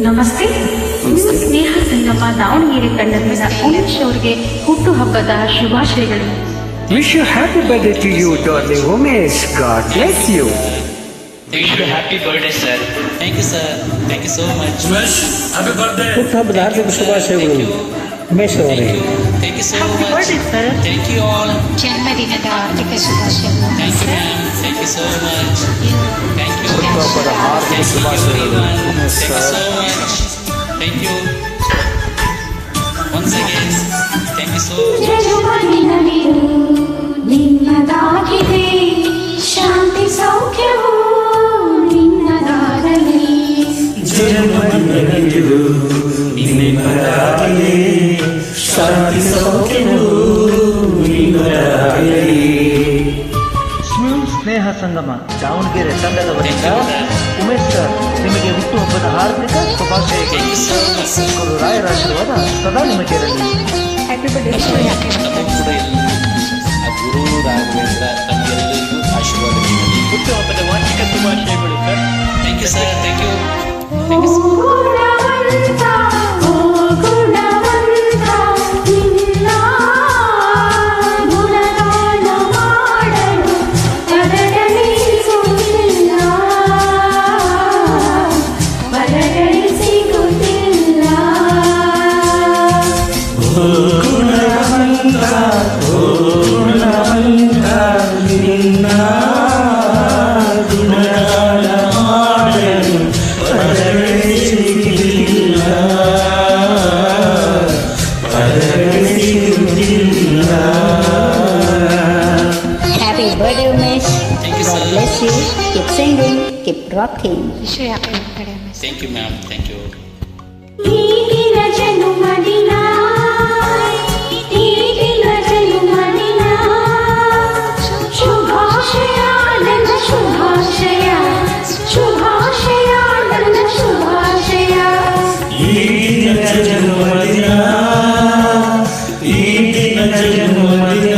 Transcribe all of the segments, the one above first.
ನಮಸ್ತೆ. ನಿಮ್ಮ ಸ್ನೇಹ ಸಂಗಮ ದಾವಣಗೆರೆ ತಂಡದಿಂದ ಉಮೇಶ್ ಅವರಿಗೆ ಹುಟ್ಟುಹಬ್ಬದ ಶುಭಾಶಯಗಳು. Wish you happy birthday to you, darling Umesh. God bless you. Wish you happy birthday, sir. Thank you, sir. Thank you so much. Umesh, happy birthday. ಹುಟ್ಟುಹಬ್ಬದ ಹಾರ್ದಿಕ ಶುಭಾಶಯಗಳು ಉಮೇಶ್ ಅವರೇ. Thank you so Happy much. birthday, sir. Thank you all. ಜನ್ಮದಿನದ ಹಾರ್ದಿಕ ಶುಭಾಶಯಗಳು. Thank you, ma'am. Thank you so much. Thank you. ಹುಟ್ಟುಹಬ್ಬದ ಹಾರ್ದಿಕ Thank you, ಶುಭಾಶಯಗಳು everyone. Umesh Thank you sir. so much. Thank you. Once again, thank you so much. ಜನುಮದಿನವಿದು ನಿನ್ನದಾಗಿದೆ, ಶಾಂತಿ ಸೌಖ್ಯವು ನಿನ್ನದಾಗಲಿ. ಜನ್ಮದಿನವಿದು ನಿನ್ನದಾಗಲಿ, ಶಾಂತಿ ಸೌಖ್ಯವು ನಿನ್ನದಾಗಲಿ. ಸ್ನೇಹ ಸಂಗಮ ದಾವಣಗೆರೆ ತಂಡದ ವತಿಯಿಂದ Umesh sir ನಿಮಗೆ ಹುಟ್ಟುಹಬ್ಬದ ಹಾರ್ದಿಕ ಶುಭಾಶಯಗಳು. Thank you so much. ಗುರು ರಾಯರ ಆಶೀರ್ವಾದ ಸದಾ ನಿಮಗೆ ಇರಲಿ. Happy birthday sir. ಹ್ಯಾಪಿ ನಮಗೂ ಕೂಡ ಆ ಗುರು ರಾಘವೇಂದ್ರ ತಮಗೆಲ್ಲರಿಗೂ ಆಶೀರ್ವಾದ ನೀಡಲಿ. ಹುಟ್ಟುಹಬ್ಬದ ವಾರ್ಷಿಕ ಶುಭಾಶಯಗಳು sir. Thank you, sir. Thank you. Thank you so much. ಗುಣವಂತ, ಓ ಗುಣವಂತ, ನಿನ್ನ ಗುಣಗಾನ ಮಾಡಲು ಬರಗಣಿಸುತ್ತಿಲ್ಲ, ಬರಗಣಿಸಿಗುತ್ತಿಲ್ಲ. Happy birthday, Umesh. Thank you, God sir. bless you. Keep singing, keep rocking. Thank you, ma'am. Thank you. ಈಗಿನ ಜನುಮದಿನ, ಈಗಿನ ಜನುಮದಿನ, ಶುಭಾಶಯ ನನ್ನ ಶುಭಾಶಯ, ಶುಭಾಶಯ ನನ್ನ ಶುಭಾಶಯ. ಈಗಿನ ಜನ್ಮದಿನ, ಈಗಿನ ಜನ್ಮದಿನ,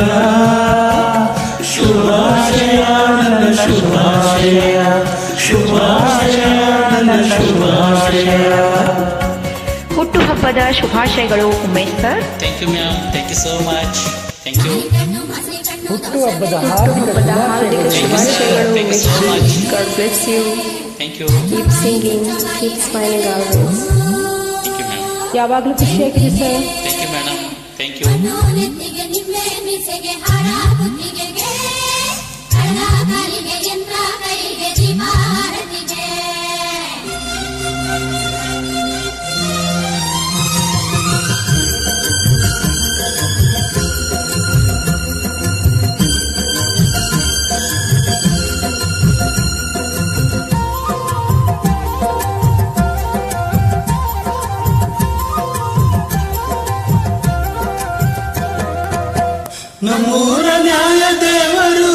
ಶುಭಾಶಯ ನನ್ನ ಶುಭಾಶಯ, ಶುಭಾಶಯ ನನ್ನ ಶುಭಾಶಯ. ಹುಟ್ಟುಹಬ್ಬದ ಶುಭಾಶಯಗಳು Umesh sir. Thank you, ma'am. Thank you so much. Thank you. ಹುಟ್ಟುಹಬ್ಬದ ಹುಟ್ಟುಹಬ್ಬದ ಹಾರ್ದಿಕ ಶುಭಾಶಯಗಳು Thank you Umesh so much. God bless you. Thank you. Keep singing, keep smiling always. Thank you, ma'am. ಯಾವಾಗಲೂ ಖುಷಿಯಾಗಿರಿ sir. Thank you, madam. Thank you. ನೆತ್ತಿಗೆ ನಿಮ್ಮೆ ಮಿಸೆಗೆ ಹಾರ ಬುದ್ಧಿಗೆ ಕಳ್ಳ ಕಾಲಿಗೆ ಯಂತ್ರ ಕೈಗೆ ಜೀವಾರತಿಗೆ. ನಮ್ಮೂರ ನ್ಯಾಯ ದೇವರು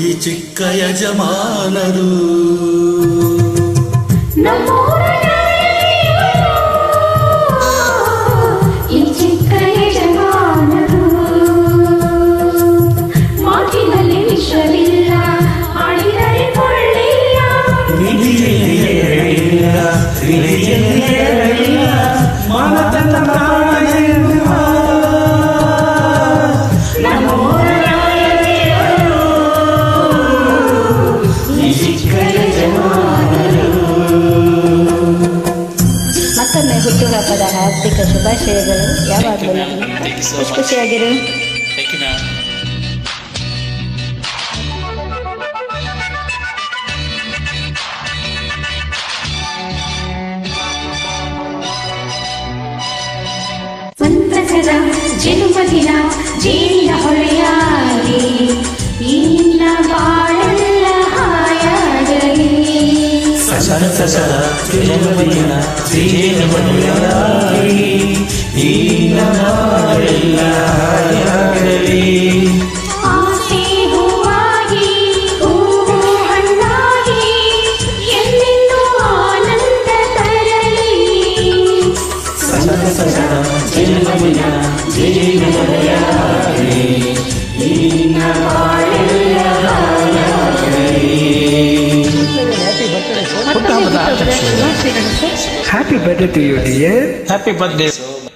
ಈ ಚಿಕ್ಕ ಯಜಮಾನರು. ನಮ್ಮೂರ ದೇವರು, ಈ ಚಿಕ್ಕ ಯಜಮಾನರು, ಮಾತಿನಲ್ಲಿ ವಿಷವಿಲ್ಲ, ಆಡಿದರೆ ಕೊಳ್ಳಿಲ್ಲ. ಮಾನತನ ಕಾಣೆಯುವ ನಮ್ಮೂರ ದೇವರು, ಈ ಚಿಕ್ಕ ಯಜಮಾನರು. ಮತ್ತೊಮ್ಮೆ ಹುಟ್ಟುಹಬ್ಬದ ಹಾರ್ದಿಕ ಶುಭಾಶಯಗಳು. Thank you, ಯಾವಾಗಲೂ ma'am. Thank you so ಖುಷಿ much. ಖುಷಿಯಾಗಿರು. Thank you, ma'am. ಸಂತಸದ ಜನುಮದಿನ ಜೇನಿನ ಹೊಳೆಯಾಗಿ, ಇನ್ನ ಬಾಳೆಲ್ಲ ಹಾಯಾಗಲಿ. ಸಸರ ಸಸರ ಜನ್ಮದಿನ ಜೀವನಯಾಗಿ ಈ ನಮ್ಮೆಲ್ಲ ಹಾಯಾಗಲಿ. ಆಸೆ ಹೂವಾಗಿ, ಹೂವು ಹಣ್ಣಾಗಿ, ಎಲ್ಲೆಲ್ಲೂ ಆನಂದ ತರಲಿ. ಸಸರ ಸಸರ ಜನ್ಮದಿನ ಜೀವನಯಾಗಿ ಈ ನಮ್ಮ ಬಾಳೆಲ್ಲ ಹಾಯಾಗಲಿ. Happy birthday sir. ಮತ್ತೊಮ್ಮೆ ಹುಟ್ಟುಹಬ್ಬದ ಶುಭಾಶಯಗಳು sir. Happy birthday to you dear. Happy birthday. So